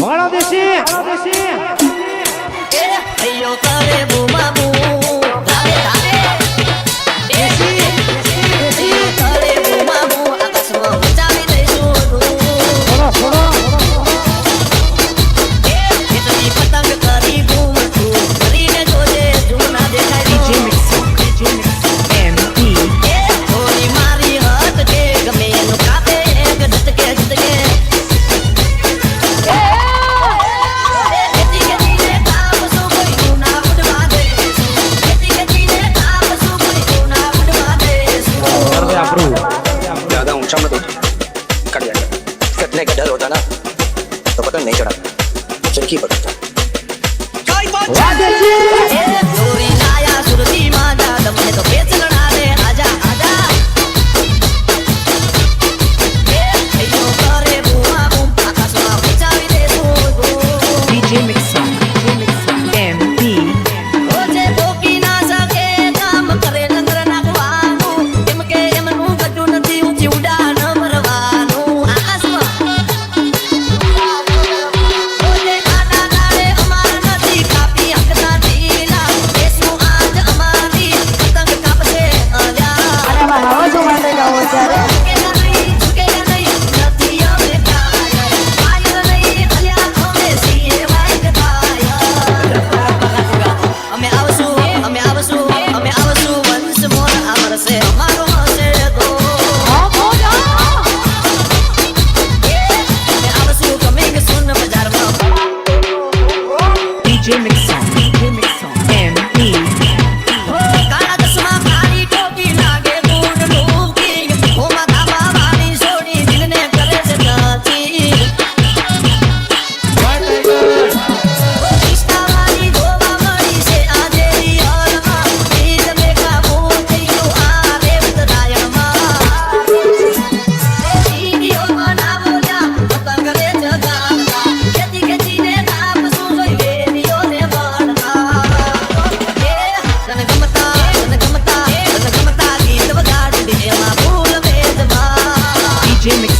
વાળા દેશી એ અયો કરે બુમા બુ ધારે ધારે દેશી અયો કરે બુમા બુ આકાશમાં બચાવી દઈશું થોડો એ એટલી પતંગ કરી બૂમ તું કરીને જોજે ઝૂમ ના દેખાય તો એ થોડી મારી હટ કે ગમે એનું કાપે એક ઝટકે ઝટકે ज्यादा ऊंचा मत उठ कट जाएगा कटने का डर होता ना तो पतंग नहीं चढ़ा चिड़की पकड़ता ચોરી લાયા સુરતી માજા તમને તો પેચ લડાવે આજા આજા એ અયો કરે બુમા બુમ આકાશમાં બચાવી દેશું ઓજે ભોકી ના શકે કામ કરે નંદર નાખવાનું એમ કે એમનું ગજું નથી ઊંચી ઉડાન મરવાનું આકાશમાં ઓજે કાના કાળે અમાર નથી કાપી હકતા ઢીલા દેશનું આજ અમારી પતંગ કાપશે અમે આવશું વંશ મોર અમરશે અમારો હશે તો અમે આવશું કમિંગ સુન બજારમાં કાળા ચશ્મા કાળી ટોપી લાગે ગુણ ડૂબકી હોમાં ધાબા વાળી સોડી દિલને કરે છે નાચી ઈષ્ટાવાળી જોવા મળી છે આજે રિયલમાં દિલ મેઘા બૂમ થઈ ગયું આ રેવત રાયણમાં ઈડીઓમાં ના બોલ્યા પતંગ રે જગાડતા ખેતી ખેતીને કાપશું જોઈ વેરીઓને વળતા તને ગમતા ગીત વગાડી દે એમાં ફૂલ વેદમાં